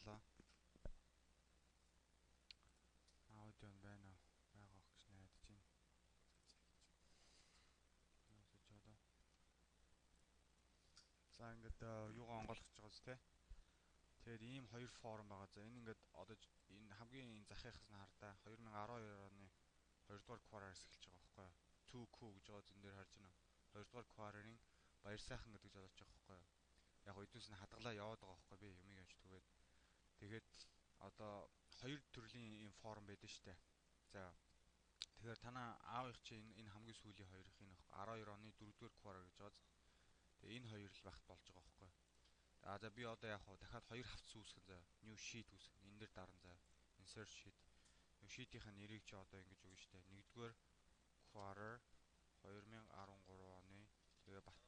болоо. Аудио нь байна уу? Байгаах гэж найдаж байна. Яасаж одоо. За ингээд юугаа онгойлгож байгаа зү те. Тэгэхээр ийм хоёр форум байгаа. За энэ ингээд одоо энэ хамгийн захихаас нь хардаа 2012 оны 2 дугаар quarter-аас эхэлж байгаа байхгүй юу? 2Q гэж байгаа зэн дээр харж байна. 2 дугаар quarter-ын баяр сайхан гэдэг жолооч байгаа байхгүй юу? Яг эднээс нь хадгалаа яваад байгаа байхгүй би юмыг яаж түгээд. Тэгээд одоо хоёр төрлийн ийм форум байдаг штэ. За тэгэхээр танаа аавынх чи энэ хамгийн сүүлийн хоёрын энэ 12 оны 4-р quarter гэж байгаа. Тэгээ энэ хоёр л багт болж байгаа байхгүй. За би одоо яг хуу дахиад хоёр хавц үүсгэн за new sheet үүсгэн энэ дээр даран за insert sheet. New sheet-ийн нэрийг чи одоо ингэж өгнө штэ. 1-р quarter 2013 оны тэгээ бат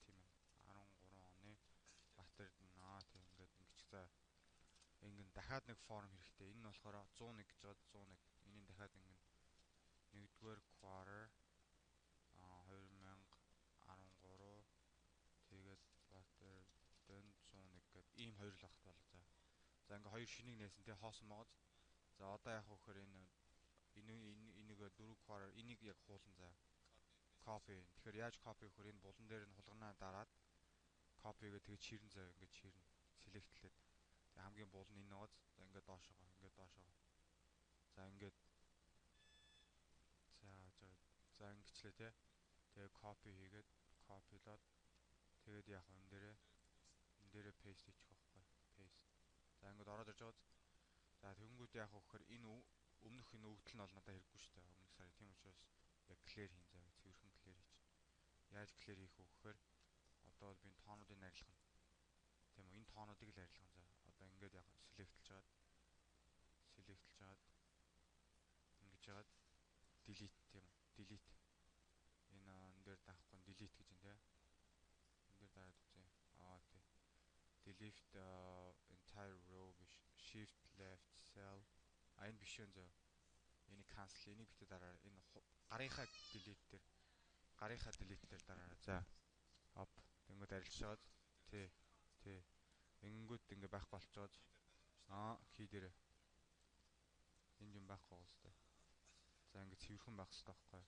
тийм ээ 13 оны Батэрдэнаа тийм ингээд ингэж за ингэн дахиад нэг форм хэрэгтэй. Энэ нь болохоор 101 гэж байгаа 101. Энийг дахиад ингэн 1-р quarter 2013 тэгээд Батэрдэн 101 гэдэг ийм хоёр л багт болоо за. За ингээ хоёр шинийг нээсэн тий хоосон могоц. За одоо яг хөөхөр энийг 4 quarter энийг яг хуулан за copy. Тэгэхээр яаж copy гэхээр энэ булан дээр нь хулганаа дараад copy-гээ тэгээд чирэн зав ингээд чирэн selectlээд тэг хамгийн буул нь энэ нууц за ингээд доошоо за ингээд за ингэчлээ те тэгээ copy хийгээд copylоод тэгээд яг энэ дээрээ paste хийчих واخхой paste за ингээд ороод ирж байгаа за тэгэнгүүт яг хөөхөр энэ өмнөх энэ өвдөл нь бол надад хэрэггүй шүү дээ өмнөх сарын тийм учраас яг clear хийн зав цэвэрхэн clear хийж яаж clear хийх вэ гэхээр одоо би энэ тоонуудыг арилгах нь тийм үү энэ тоонуудыг л арилгах за одоо ингээд яг selectэлж жаад ингэж жаад delete тийм үү delete энэ дээр даахгүй delete гэж энэ энэ дээр дараад үзье тий delete entire row биш shift left cell энэ биш юм зөө энийг cancel энийг битээ дараа энэ гарынхаа delete дээр дараа за оп тэнгууд арилжаад тий ингэнгүүт ингэ байхгүй болчиход key дээр энд юм байхгүй гоостой за ингэ цэвэрхэн байх хэрэгтэй байхгүй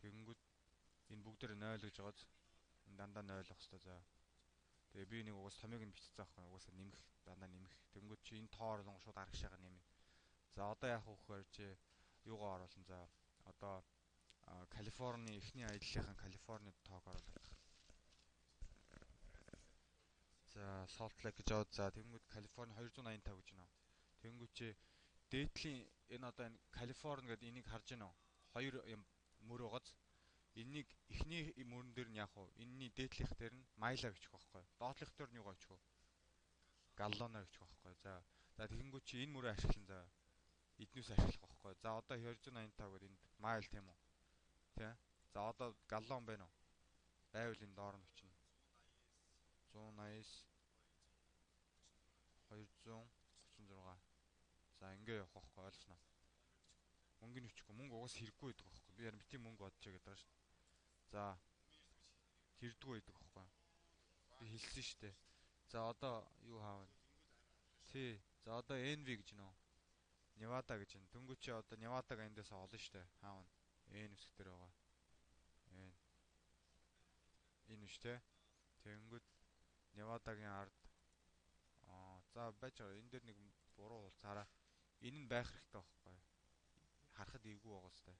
тэгэнгүүт энэ бүгдээр 0 гэж байгааз энэ дандаа 0 байх хэрэгтэй за тэгээ би нэг угаас томыг нь бичсэн байхгүй угаасаа нэмэх дандаа нэмэх тэгэнгүүт чи энэ тоо оруулан шууд арагшаага нэмнэ за одоо яах вэ гэхээр чи юугаа оруулна за одоо Калифорни эхний аяллахын Калифорни тоог оруулах за Salt Lake гэж аваад за тэгэнгүүт Калифорни 285 гэж байна тэгэнгүүт чи дээдлийн энэ одоо энэ Калифорни гэдэг энийг харж байна уу хоёр юм мөр угааз энийг эхний мөрөн дээр нь яг уу энэний дээдлийнх дээр нь майла бичих байхгүй доотлих дээр нь юугаа бичих вэ галлоноор бичих байхгүй за тэгэнгүүт чи энэ мөрөө ашиглан за эднээс ашиглах байхгүй за одоо 285 гэдэг энд майл тийм үү тий за одоо галлон байна уу байвал энэ доор нь бичнэ 180 236 за ингээ явах байхгүй ойлгосноо мөнгө нь бичихгүй мөнгө угаас хэрэггүй байдаг байхгүй би яар битийн мөнгө бодож байгаа даа шүү за хэрдгүй байдаг байхгүй би хэлсэн шүү дээ за одоо юу хаавна тий за одоо NV гэж нөө Невада гэж энэ дөнгөж чи одоо Невадаг эндээс олно шүү дээ хаавна N үсэг дээр байгаа энэ биш те тэгэнгүүт Невадагийн ард за байж байгаа энэ дээр нэг буруу хулцаараа энэ нь байх хэрэгтэй байхгүй харахад эвгүй байгаа сте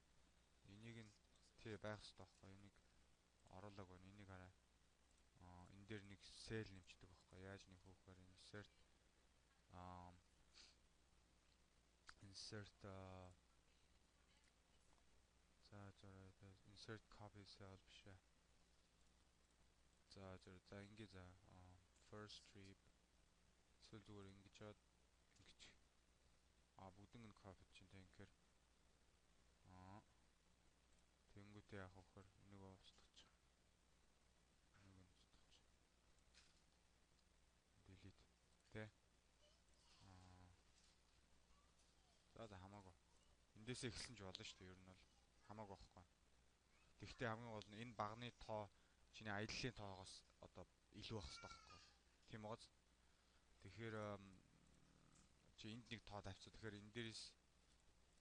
энийг нь тий байх хэрэгтэй байхгүй энийг оруулаг байна энийг хараа энэ дээр нэг cell нэмчдэг байхгүй яаж нэг хөөхөр insert за insert copy cell биш ээ за ингэ за first trip эсвэл зүгээр ингэж чад ингэж бүгдэн нь copy чинь тэ инхээр тэнгүүтээ яах вэ нэг устгах delete тэ за хамаагүй эндээсээ эхэлсэн ч болно шүү дээ ер нь бол хамаагүй байхгүй тэгвэл хамгийн гол нь энэ багны тоо чиний аяллаа тоогоос одоо илүү байх хэрэгтэй байхгүй тийм ууз тэгэхээр чи энд нэг тоо тавьчих. Тэгэхээр энэ дээрээс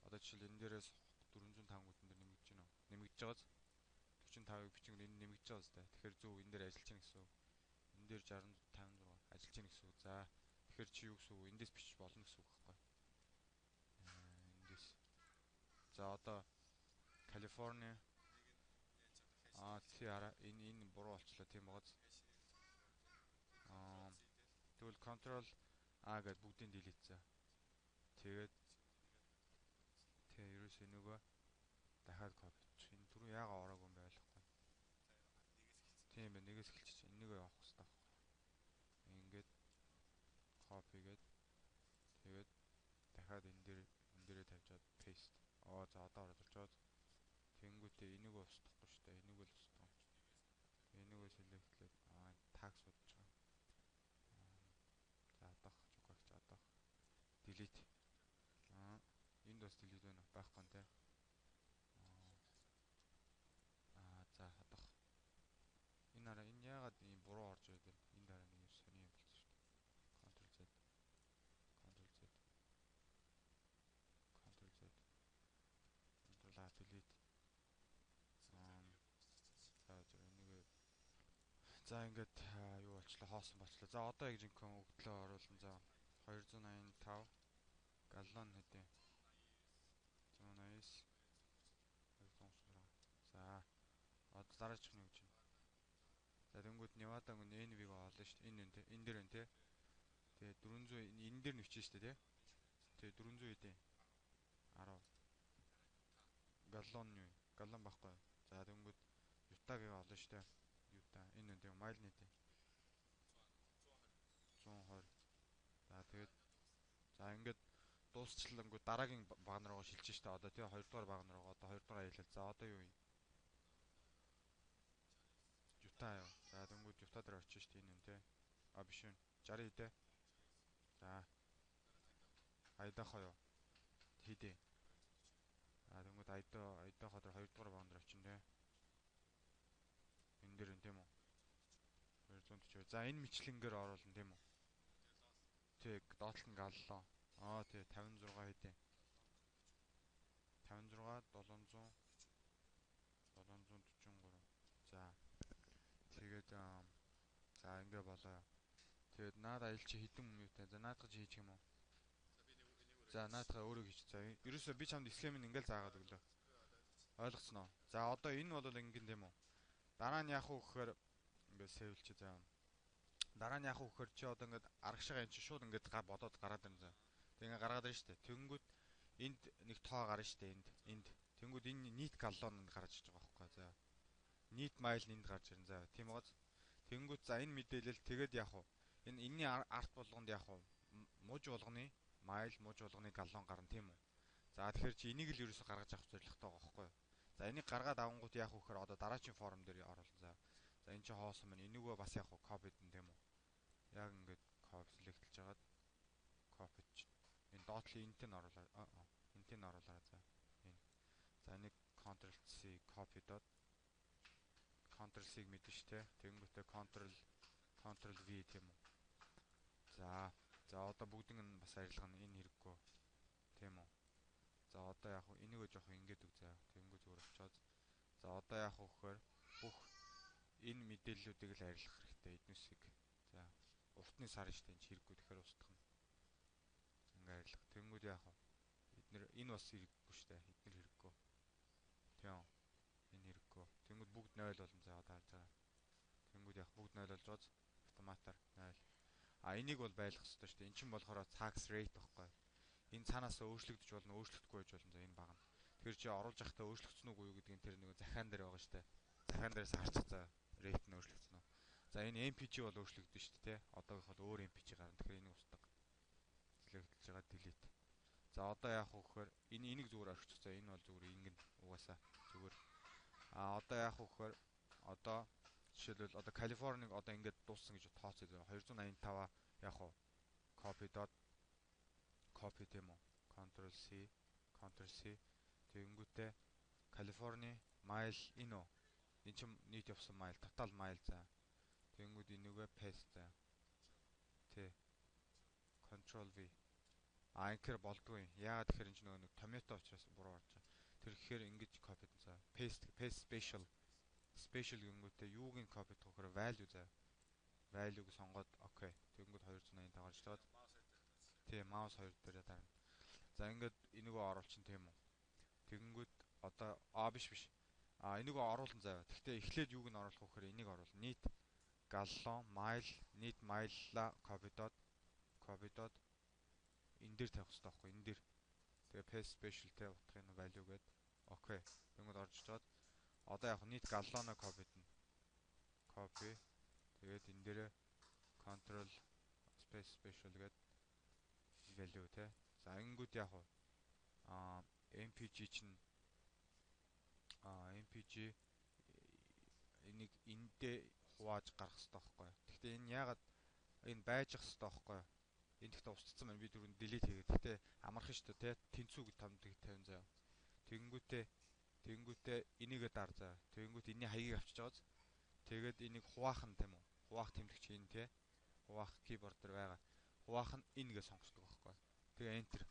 одоо жишээл энэ дээрээс 405 гүтэн дээр нэмэгдэж байна уу? Нэмэгдэж байгааз 45-ыг бичиг энэ нэмэгдэж байгаа зү. Тэгэхээр зөв энэ дээр ажиллаж байна гэсэн үг. Энэ дээр 60 56 ажиллаж байна гэсэн үг. За тэгэхээр чи юу гэсэн үг? Эндээс бичиж болно гэсэн үг байхгүй. Эндээс. За одоо Калифорни тий хараа энэ буруу болчлаа тийм байгааз. Тэгвэл control А гэдээ бүгдийг delete заа. Тэгээд ерөөсөө нөгөө дахиад copy. Энэ түрүү яага ороогүй юм байхгүй. Тийм бай нэгээс эхэлчих. Энийгээ явах хэрэгтэй байхгүй. Ингээд copy гээд тэгээд дахиад энэ дээрээ тавьчаад paste. За одоо орж ирж байгаа. Тэнгүүтээ энийг устгахгүй шүү дээ. Энийг л устгах. Энийг selectlээд tag судаж байгаа. За одоох жугаагч одоох delete. Энд бас delete байна уу? Байхгүй нэ. За одоох. Энэ хараа энэ яагаад ийм буруу орж ирээд байна? Энд хараа нэг юм сони юм болсон шүү дээ. Ctrl Z. Ctrl Z. Ctrl Z. Ctrl A delete. За ингээд юу болчлаа хоосон болчлаа. За одоо яг жинхэнэ өгдлөө оруулна. За 285 галлон хэдийн 180 236. За одоо дараачих нь юу гэж байна? За тэнгууд Невада гүн NV-г оолно шүү дээ. Энэ дээр байна те. Тэгээ 400 энэ дээр нэвчэн шүү дээ те. Тэгээ 400 хэдийн 10 галлон юу? Галлон байхгүй. За тэнгууд Ютагийг оолно шүү дээ. Юта энэ үнтэй майл нийт 120. За тэгээд за ингээд дуусчлангууд дараагийн баг нараа шилжиж штэ одоо тий 2 дугаар баг нараа одоо 2 дугаар аялал. За одоо юу юм? Юта юу. За тэнгууд Юта дээр очиж штэ энэ үнтэй. Биш үү. 60 хэдэ. За айдахаа юу? Хэдэ. Тэнгууд айдахаа дээр 2 дугаар баг нар очино тий. Энэ дээр энэ тийм үү? 240. За энэ мичлэнгээр оруулна тийм үү? Тэг доотлон галлоо. Тий 56 хэдийн. 56 700 743. За. Тэгээд за ингээ болоо. Тэгээд наад аялал чи хэдэн минуттай. За наадах чи хийчих юм уу? За наадахаа өөрөө хийчих. За ерөөсөө би чамд схемийг ингээл заагаад өглөө. Ойлгоцсноо. За одоо энэ бол ингэн тийм үү? Дараа нь яах вэ гэхээр ингээ сэвэлч за. Дараа нь яах вэ гэхээр чи одоо ингээд аргашгаа энэ чи шууд ингээд бодоод гараад ирнэ. Тэг ингээ гаргаад ирнэ штэ. Тэнгүүд энд нэг тоо гарна штэ энд. Тэнгүүд энэ нийт галлон гарч иж байгаа байхгүй. За. Нийт майл энд гарч ирнэ. За тийм байгааз. Тэнгүүд за энэ мэдээлэл тэгээд яах вэ? Энэний арт болгонд яах вэ? Муж болгоны майл муж болгоны галлон гарна тийм үү? За тэгэхээр чи энийг л ерөөсө гаргаж авах зорилготой байгаа байхгүй. За энийг гаргаад авангууд яах вэ гэхээр одоо дараагийн форум дээр оруулна. За энэ чи хоосон байна. Энийгөө бас яах вэ? Копи дэн тийм үү? Яг ингээд copy selectэлж хагаад copy чинь. Энэ dot-ийн энтэн оруулаа. Энтэн оруулаарай за. Энэ. За нэг Ctrl C copy dot Ctrl C-г мэдэн штэ. Тэгэнгүүтээ Ctrl V тийм үү. За одоо бүгдийн нь бас арилгана. Энэ хэрэггүй. Тийм үү. За одоо яг энийгөө жоох ингээд үг заа. Тэгэнгүү зүгээр очоод. За одоо яг хөөхөр бүх энэ мэдээллүүдийг л арилгах хэрэгтэй эднүсийг. За уртны сар штэ энэ хэрэггүй тэгэхээр устгах нь. Ингээ арилгах. Тэгэнгүүт яах вэ? Эднэр энэ бас хэрэггүй штэ. Эднэр хэрэггүй. Тийм. Энэ хэрэггүй. Тэнгүүд бүгд 0 болно. За одоо харж байгаа. Тэнгүүд яг бүгд 0 болж байгааз автоматар 0. Энийг бол байлгах хэрэгтэй шүү дээ. Эн чинь болохоор tax rate байхгүй. Энэ цаанаас өөрчлөгдөж болно, өөрчлөгдөхгүй байж болно. За энэ баг нь. Тэгэхээр чи оруулж явахдаа өөрчлөгдсөн үү юу гэдэг нь тэр нэг захиан дээр байгаа шүү дээ. Захиан дээрээс харчих за rate нь өөрчлөгдсөн үү. За энэ MPG бол өөрчлөгдөн шүү дээ, тэ. Одоогийнх бол өөр MPG гарна. Тэгэхээр энийг устгах. Select-лж байгаа delete. За одоо яах вэ гэхээр энийг зүгээр орхичих. За энэ бол зүгээр ингэн угаасаа зүгээр. Одоо яах вэ гэхээр одоо жишээлбэл одоо Калифорник одоо ингээд дууссан гэж тооцоо 285 яах вэ? Copy тийм үү? Ctrl C тэгэнгүүтээ Калифорни майл энэ үү? Энд чинь нийт явсан майл, total майл за. Тэгэнгүүт энийгээ paste за. Тэ. Ctrl V. Инхээр болдгүй юм. Яагаад тэгэхээр энэ ч нөгөө нэг tomato учраас буруу орж байгаа. Тэр гэхээр ингэж copy за. Paste special гингүүтээ юуг нь copy гэхээр value за. Value-г сонгоод окей. Тэгэнгүүт 280 гарч чад. Тийм, mouse 2 дээр дарна. За ингээд энийгөө оруулчин тийм үү. Тэгэнгүүт одоо биш. Энийгөө оруулан заяа. Гэхдээ эхлээд юуг нь оруулах вэ гэхээр энийг оруулна. Нийт галлон, mile, нийт mile-ла copy-дод энэ дээр тавих хэрэгтэй байхгүй энэ дээр. Тэгээ paste special-тэй утгын value гээд окей. Тэгэнгүүт орж чад. Одоо яг нийт галлоноо copy-дна. Copy. Тэгээд энэ дээр control space special гээд value те. За ингэнгүүт яг MPG чинь MPG энийг эндээ хувааж гаргах хэрэгтэй байхгүй. Гэхдээ энэ яагаад энэ байж ах хэрэгтэй байхгүй. Энэ гэхдээ устцсан байна. Би түрүүнд delete хийгээд. Гэхдээ амархан шүү дээ те. Тэнцүү гэж тавин заяа. Тэгэнгүүтээ энийгээ дар заяа. Тэгэнгүүт энэний хаягийг авчиж байгааз. Тэгээд энийг хуваах нь тийм үү? Хуваах тэмдэгч энэ те. Хуваах keyboard дээр байгаа. Хуваах нь энэгээ сонгочдөг байхгүй. Тэгээ enter.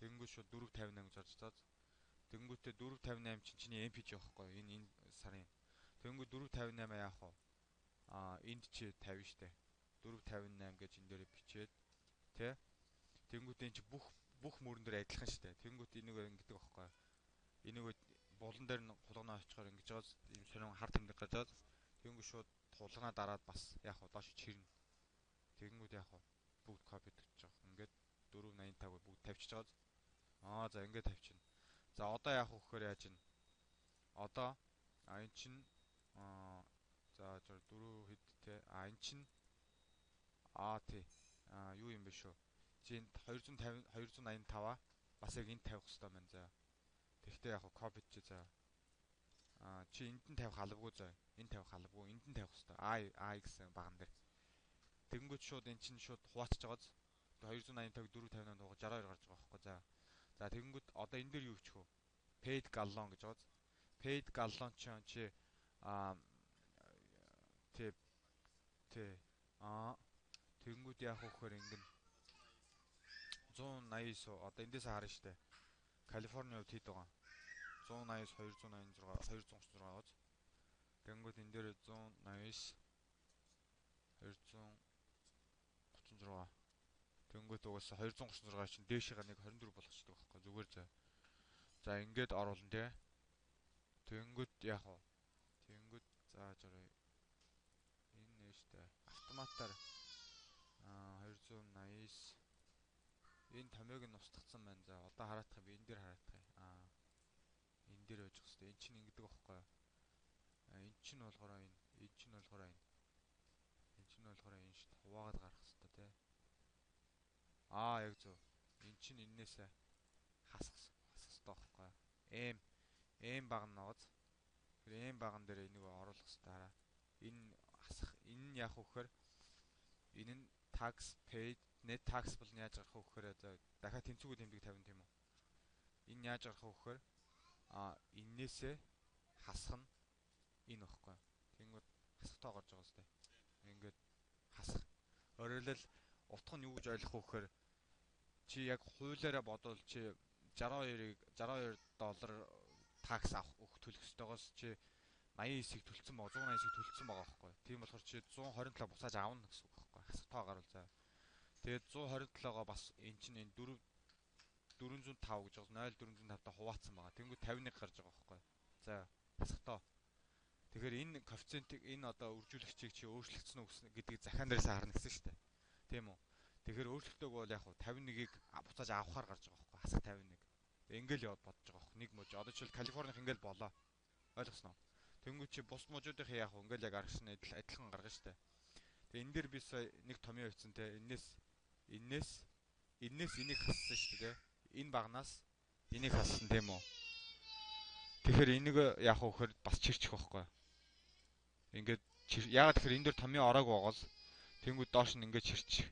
Тэгэнгүүт шууд 458 гэж орж цаад. Тэгэнгүүтээ 458 чинь чиний MPG байхгүй. Энэ сарын. Тэгэнгүүт 458 яах вэ? Энд чи 50 штэ. 458 гэж энэ дээр бичээд тэ. Тэгэнгүүт энэ чи бүх мөрөн дээр адилхан штэ. Тэгэнгүүт энийг ингэдэг байхгүй. Энийг булан дээр нь хулгана очихоор ингэж байгаа юм сонин хар тэмдэг гараад тэгэнгүүт шууд хулгана дараад бас яах вэ? Доош чирнэ. Тэгэнгүүт яах вэ? Бүгд копи тавьчих жоох. Ингээд 485-ыг бүгд тавьчих жагаад. За ингээд тавьчихна. За одоо яах вэ гэхээр яаж ин? Одоо энэ чинь за 4 хэд те энэ чинь тий юу юм бэ шүү. Чи энд 250 285 бас яг энд тавих хэрэгтэй байна заа. Тэгвэл яг copy чи заа. Чи энд нь тавих халбгүй заа. Энд тавих халбгүй, энд нь тавих хэрэгтэй. Гэсэн баган дээр. Тэгэнгүүт шууд эн чинь шууд хуваачж байгааз 285-г 458 дуугаа 62 гарч байгаа байхгүй заа. За тэгэнгүүт одоо энэ дээр юу хийчих вэ? Paid gallon гэж баз. Paid gallon чи тэгэнгүүт яах вэ гэхээр ингэн 189 одоо эндээс харна штэ. Калифорни хувьд хэд байгаа? 189 286 236 гоц. Тэгэнгүүт энэ дээр 189 236. Тэгэнгүүт угаасаа 236 чинь дээшээгээ нэг 24 болгочдөг байхгүй зүгээр заа. За ингээд оруулна тий. Тэгэнгүүт яах вэ? Тэгэнгүүт зааж орой. Энэ нээштэй автоматар 280 энэ томьёог нь устгацсан байна. За одоо хараадах би энэ дээр хараадах юм. Энэ дээр байж хэвчээ. Эн чинь ингэдэг байхгүй юу? Эн чинь болохоор энэ шүү дээ. Хуваагаад гарах хэрэгтэй тий. Яг зөв. Эн чинь эннээсээ хасах хэрэгтэй байхгүй юу? Эм баган нооз. Тэр эм баган дээр энийг оруулах хэрэгтэй хараа. Энэ хасах энэ нь яах вэ гэхээр энэ нь tax paid net taxable нь яаж гарах вэ гэхээр дахиад тэнцвэргүй тэмдэг тавина тийм үү? Энэ яаж гарах вэ гэхээр эннээсээ хасах нь энэ багхгүй. Тэнгүүд хасахтаа гарч байгаа зү. Ингээд хасах. Өөрөлдөл утга нь юу гэж ойлгох вэ гэхээр чи яг хуулиараа бодвол чи 62 доллар такс авах төлөх ёстойгоос чи 89-ийг төлсөн байгаа 180-ийг төлсөн байгаа байхгүй. Тийм болохоор чи 127 буцааж авна гэсэн үг байхгүй. Хасахтаа гарвал заа. Тэгээд 127-гоо бас эн чинь энэ 405 гэж байгаа 0405 та хуваацсан байгаа. Тэнгүү 51 гарч байгаа байхгүй. За хасахтаа. Тэгэхээр энэ коэффициентийг энэ одоо үржүүлэгчийг чи өөрчлөгдсөн үү гэдгийг захиан дээрээс харна гэсэн шүү дээ. Тийм үү? Тэгэхээр өөрчлөлтөөг бол яг 51-ийг буцааж авахаар гарч байгаа байхгүй. Хасах 51. Ингээл яваад бодож байгаа байхгүй. Нэг мужи. Одоо жишээл Калифорних ингээл болоо. Ойлгосноо? Тэнгүү чи бус мужуудын яах вэ? Ингээл яг аргашны адилхан гаргана шүү дээ. Тэгээ энэ дээр би нэг томьёо хийсэн те. Эннээс энийг хассан шүү дээ. Энэ багнаас энийг хассан тийм үү? Тэгэхээр энийг яах вэ гэхээр бас чирчих байхгүй. Ингээд яагаад тэгэхээр энэ дээр томьёо ороогүй байгааз тэнгүүд доош нь ингээд чирчих.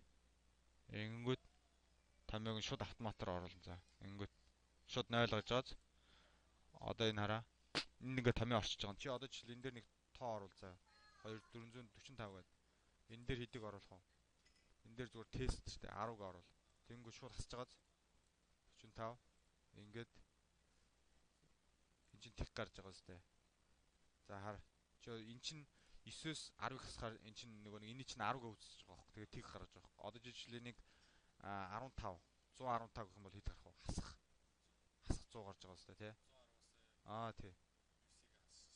Ингээд томьёог нь шууд автоматар оруулна за. Ингээд шууд 0 гэж баз. Одоо энэ хараа. Энэ ингээд томьёо орчиж байгаа. Чи одоо жишээл энэ дээр нэг тоо оруул за. 2445 гэдэг. Энэ дээр хэдийг оруулах вэ? Энэ дээр зүгээр тест шүү дээ. 10-г оруул. Тэнгүү шууд хасж байгааз 45. Ингээд эн чин тэг гарч байгаа зү. За хар. Чи эн чин 9-өөс 10-ыг хасахаар эн чин нөгөө нэг энэ чин 10-г үүсэж байгаа хөх. Тэгээ тэг гарч байгаа хөх. Одоо жишээлбэл нэг 15 115 гэх юм бол хэд гарах вэ? Хасах 100 гарч байгаа зү тий. Аа тий.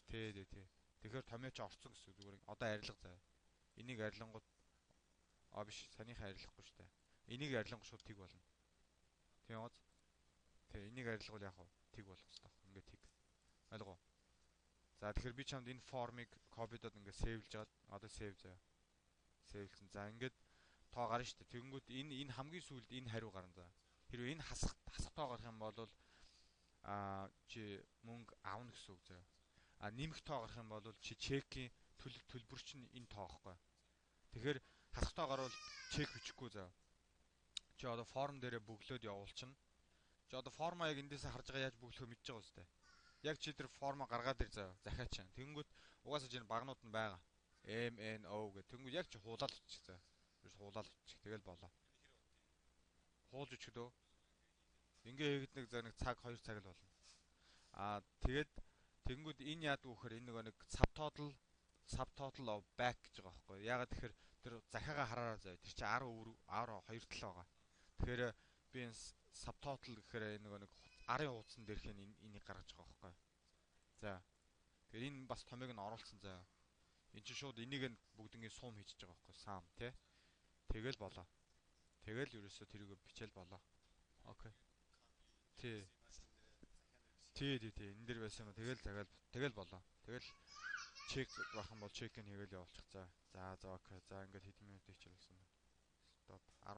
Тий. Тэгэхээр томьёо ч орцсон гэсэн зүгээр. Одоо арилга заяа. Энийг арилгангууд биш санийхаа арилгахгүй шүү дээ. Энийг арилгангууд шууд тэг болно. Тийм үү? Тий, энийг арилгавал яг тэг болох хэрэгтэй. Ингээ тэг. Ойлгоо. За тэгэхээр би чамд энэ формыг копидод ингээ сейвлж жаад одоо сейв заяа. Сейвлсэн. За ингээд тоо гарна шүү дээ. Тэгэнгүүт энэ хамгийн сүүлд энэ хариу гарна за. Хэрвээ энэ хасах тоо гарах юм бол чи мөнгө авна гэсэн үг заяа. Нэмэх тоо гарах юм бол чи чекийн төлбөр чинь энэ тоо байхгүй. Тэгэхээр хасах тоо гарвал чек бичихгүй заяа. Чи одоо форм дээрээ бөглөөд явуулчихна. Чи одоо формоо яг эндээсээ харж байгаа яаж бөглөхөө мэдж байгаа үстэй. Яг чи тэр формоо гаргаад ир заяа. Захиач чинь. Тэнгүүт угаасаа чинь багнууд нь байгаа. MNO гэх. Тэнгүүт яг чи хуулаад өччих заяа. Биш хуулаад өччих. Тэгэл болоо. Хуулж өчгөө дөө. Ингээ хийгээд нэг за нэг цаг 2 цаг л болно. Тэгээд тэнгүүд энэ яадаг вөхөр энэ нөгөө нэг subtotal of back гэж байгаа байхгүй. Ягаад тэгэхээр тэр захиагаа хараараа заяа. Тэр чи 10 2 тал байгаа. Тэгэхээр би энэ subtotal гэхээр энэ нөгөө нэг арын хуудсан дээрх энийг гаргаж байгаа байхгүй. За. Тэгэхээр энэ бас томьёог нь оруулсан заяа. Энд чи шууд энийг нь бүгднийг сум хийчихэж байгаа байхгүй. Sum тий. Тэгэл болоо. Тэгэл ерөөсө тэрийг бичээл болоо. Окей. Тий. Тий. Энэ дэр байсан юм. Тэгэл болоо. Тэгэл чек байх юм бол чекийг хийгээл явуулчих. За окей. За ингээд хэдэн минут хийчихсэн.